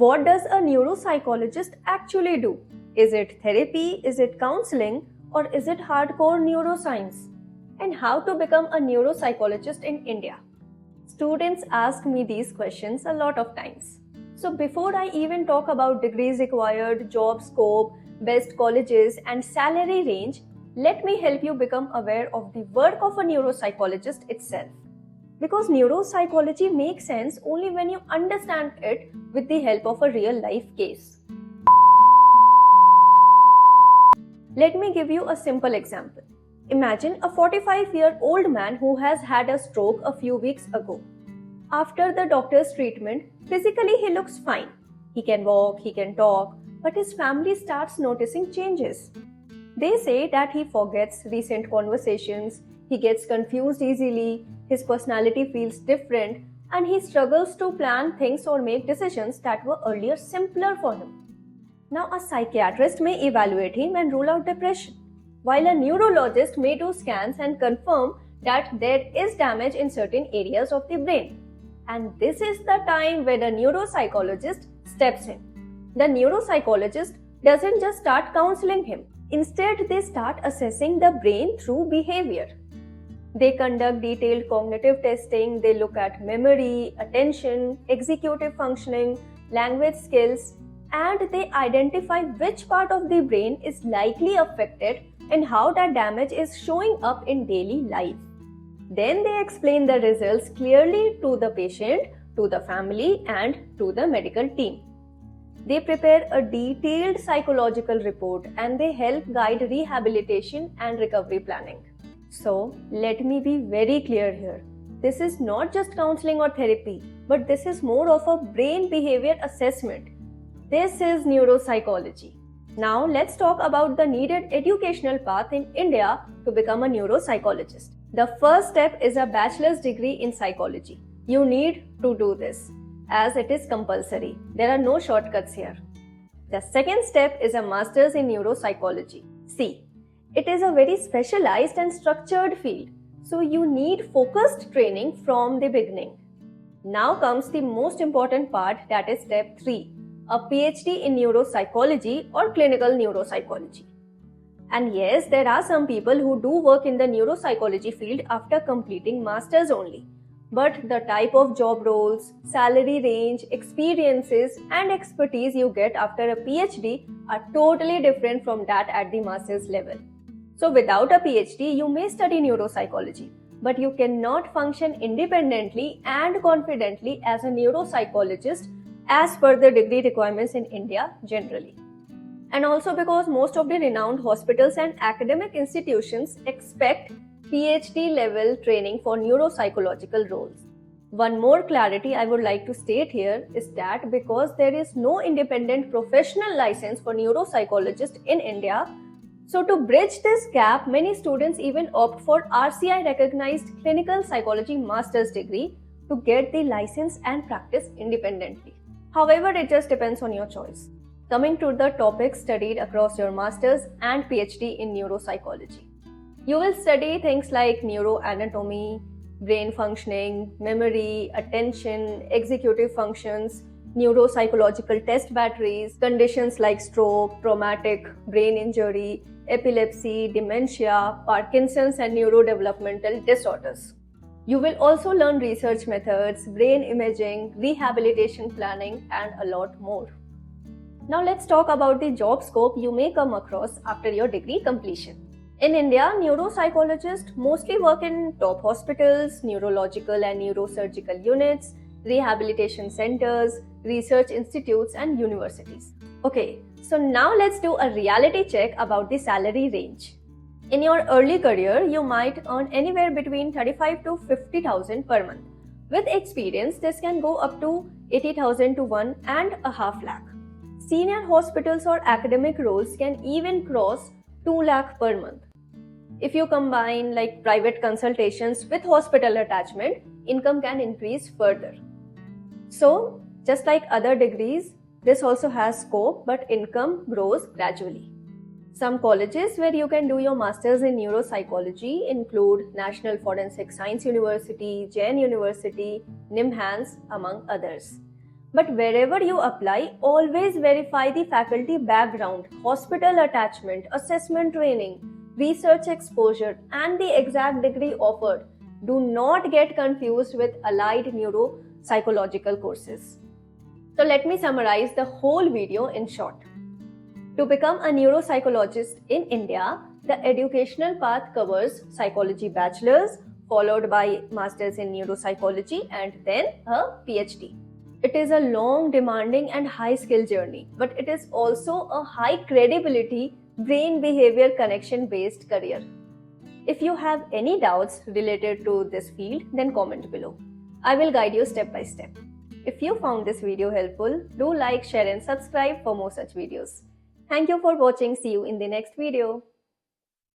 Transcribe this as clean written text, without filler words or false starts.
What does a neuropsychologist actually do? Is it therapy, is it counseling, or is it hardcore neuroscience? And how to become a neuropsychologist in India? Students ask me these questions a lot of times. So, before I even talk about degrees required, job scope, best colleges, and salary range, let me help you become aware of the work of a neuropsychologist itself. Because neuropsychology makes sense only when you understand it with the help of a real life case. Let me give you a simple example. Imagine a 45-year-old man who has had a stroke a few weeks ago. After the doctor's treatment, physically he looks fine. He can walk, he can talk, but his family starts noticing changes. They say that he forgets recent conversations, he gets confused easily, his personality feels different, and he struggles to plan things or make decisions that were earlier simpler for him. Now, a psychiatrist may evaluate him and rule out depression, while a neurologist may do scans and confirm that there is damage in certain areas of the brain. And this is the time when a neuropsychologist steps in. The neuropsychologist doesn't just start counseling him. Instead, they start assessing the brain through behavior. They conduct detailed cognitive testing, they look at memory, attention, executive functioning, language skills, and they identify which part of the brain is likely affected and how that damage is showing up in daily life. Then they explain the results clearly to the patient, to the family, and to the medical team. They prepare a detailed psychological report and they help guide rehabilitation and recovery planning. So, let me be very clear here. This is not just counseling or therapy, but this is more of a brain behavior assessment. This is neuropsychology. Now, let's talk about the needed educational path in India to become a neuropsychologist. The first step is a bachelor's degree in psychology. You need to do this, as it is compulsory. There are no shortcuts here. The second step is a master's in neuropsychology. See, it is a very specialized and structured field, so you need focused training from the beginning. Now comes the most important part, that is step 3, a PhD in neuropsychology or clinical neuropsychology. And yes, there are some people who do work in the neuropsychology field after completing masters only. But the type of job roles, salary range, experiences, and expertise you get after a PhD are totally different from that at the master's level. So without a PhD, you may study neuropsychology, but you cannot function independently and confidently as a neuropsychologist as per the degree requirements in India generally. And also because most of the renowned hospitals and academic institutions expect PhD level training for neuropsychological roles. One more clarity I would like to state here is that because there is no independent professional license for neuropsychologists in India, so to bridge this gap, many students even opt for RCI recognized clinical psychology master's degree to get the license and practice independently. However, it just depends on your choice. Coming to the topics studied across your master's and PhD in neuropsychology. You will study things like neuroanatomy, brain functioning, memory, attention, executive functions, neuropsychological test batteries, conditions like stroke, traumatic brain injury, epilepsy, dementia, Parkinson's, and neurodevelopmental disorders. You will also learn research methods, brain imaging, rehabilitation planning, and a lot more. Now let's talk about the job scope you may come across after your degree completion. In India, neuropsychologists mostly work in top hospitals, neurological and neurosurgical units, rehabilitation centers, research institutes, and universities. Okay, so now let's do a reality check about the salary range. In your early career, you might earn anywhere between 35 to 50,000 per month. With experience, this can go up to 80,000 to 1.5 lakh. Senior hospitals or academic roles can even cross 2 lakh per month. If you combine like private consultations with hospital attachment, income can increase further. So, just like other degrees, this also has scope, but income grows gradually. Some colleges where you can do your masters in neuropsychology include National Forensic Science University, Jain University, NIMHANS, among others. But wherever you apply, always verify the faculty background, hospital attachment, assessment training, research exposure, and the exact degree offered. Do not get confused with allied neuropsychological courses. So let me summarize the whole video in short. To become a neuropsychologist in India, the educational path covers psychology bachelor's, followed by masters in neuropsychology, and then a PhD. It is a long, demanding, and high skill journey, but it is also a high credibility, brain behavior connection based career. If you have any doubts related to this field, then comment below. I will guide you step by step. If you found this video helpful, do like, share, and subscribe for more such videos. Thank you for watching. See you in the next video.